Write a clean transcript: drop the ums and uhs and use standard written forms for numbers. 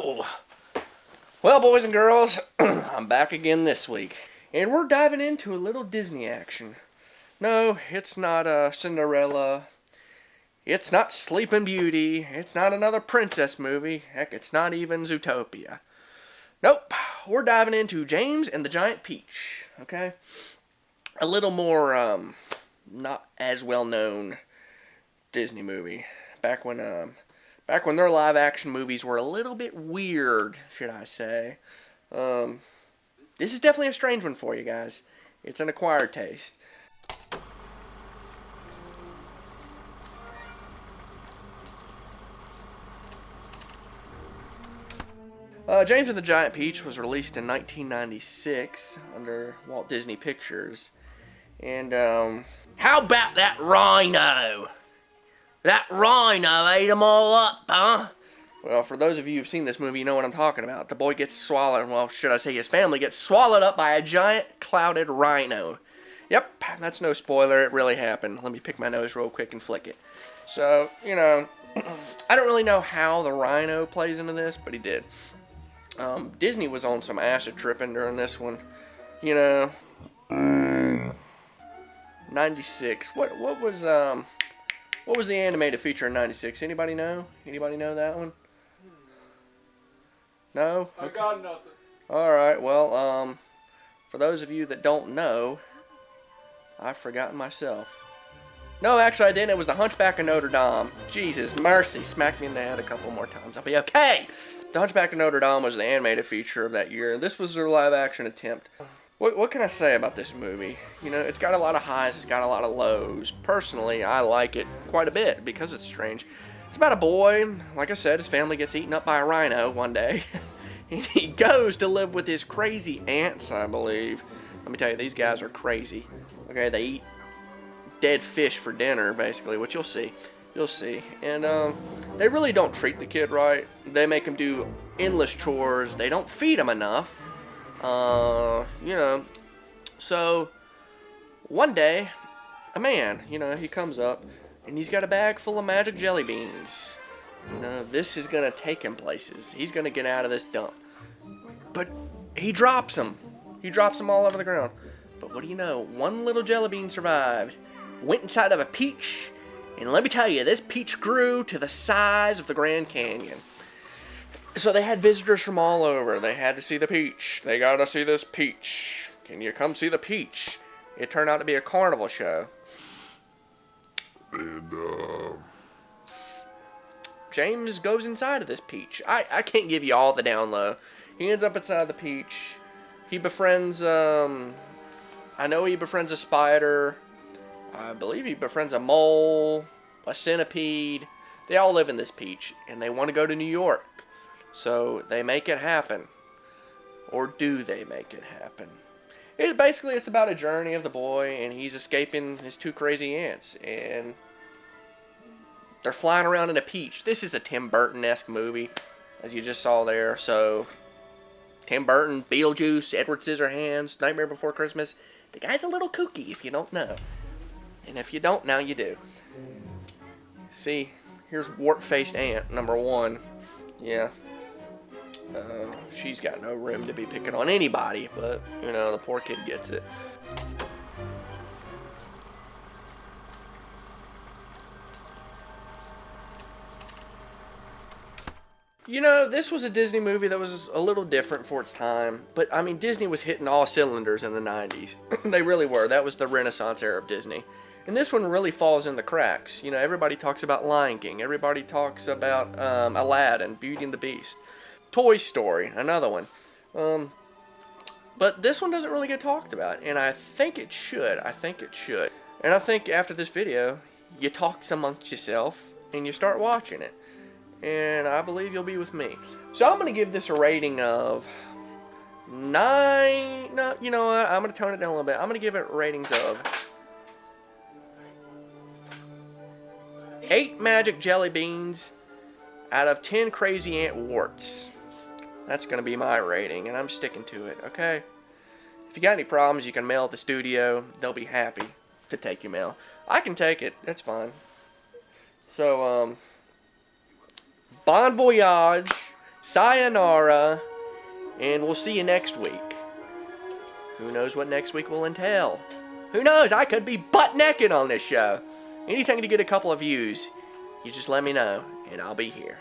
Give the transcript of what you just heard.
So, well, boys and girls, I'm back again this week, and we're diving into a little Disney action. No, it's not Cinderella. It's not Sleeping Beauty. It's not another princess movie. Heck, it's not even Zootopia. Nope, we're diving into James and the Giant Peach. Okay, a little more not as well known Disney movie. Back when their live action movies were a little bit weird, should I say. This is definitely a strange one for you guys. It's an acquired taste. James and the Giant Peach was released in 1996 under Walt Disney Pictures. And, how about that rhino? That rhino ate them all up, huh? Well, for those of you who've seen this movie, you know what I'm talking about. The boy gets swallowed, well, should I say his family gets swallowed up by a giant clouded rhino. Yep, that's no spoiler, it really happened. Let me pick my nose real quick and flick it. So, you know, I don't really know how the rhino plays into this, but he did. Disney was on some acid tripping during this one. You know, 96. What was the animated feature in 96? Anybody know? Anybody know that one? No? I got nothing. Alright, well, for those of you that don't know, I've forgotten myself. No, actually I didn't. It was The Hunchback of Notre Dame. Jesus mercy. Smack me in the head a couple more times. I'll be okay. The Hunchback of Notre Dame was the animated feature of that year. This was their live action attempt. What can I say about this movie? You know, it's got a lot of highs, it's got a lot of lows. Personally, I like it quite a bit because it's strange. It's about a boy, like I said, his family gets eaten up by a rhino one day. And he goes to live with his crazy aunts, I believe. Let me tell you, these guys are crazy. Okay, they eat dead fish for dinner, basically, which you'll see. You'll see. And they really don't treat the kid right. They make him do endless chores. They don't feed him enough. You know, so one day, a man, you know, he comes up and he's got a bag full of magic jelly beans. You know, this is going to take him places. He's going to get out of this dump. But he drops them. He drops them all over the ground. But what do you know? One little jelly bean survived. Went inside of a peach. And let me tell you, this peach grew to the size of the Grand Canyon. So they had visitors from all over. They had to see the peach. They got to see this peach. Can you come see the peach? It turned out to be a carnival show. And, James goes inside of this peach. I can't give you all the down low. He ends up inside the peach. He befriends, I know he befriends a spider. I believe he befriends a mole, a centipede. They all live in this peach, and they want to go to New York. So they make it happen. Or do they make it happen? Basically, it's about a journey of the boy, and he's escaping his two crazy aunts. And they're flying around in a peach. This is a Tim Burton-esque movie, as you just saw there. So, Tim Burton, Beetlejuice, Edward Scissorhands, Nightmare Before Christmas. The guy's a little kooky if you don't know. And if you don't, now you do. See, here's wart-faced aunt number one. Yeah. She's got no room to be picking on anybody, but, you know, the poor kid gets it. You know, this was a Disney movie that was a little different for its time, but, I mean, Disney was hitting all cylinders in the 90s. They really were. That was the Renaissance era of Disney. And this one really falls in the cracks. You know, everybody talks about Lion King. Everybody talks about Aladdin, Beauty and the Beast. Toy Story, another one. But this one doesn't really get talked about, and I think it should. And I think after this video, you talk amongst yourself, and you start watching it. And I believe you'll be with me. So I'm going to give this a rating of 9... No, you know what? I'm going to tone it down a little bit. I'm going to give it ratings of 8 magic jelly beans out of 10 crazy ant warts. That's going to be my rating, and I'm sticking to it, okay? If you got any problems, you can mail at the studio. They'll be happy to take your mail. I can take it. That's fine. So, bon voyage. sayonara, and we'll see you next week. Who knows what next week will entail? Who knows? I could be butt naked on this show. Anything to get a couple of views. You just let me know, and I'll be here.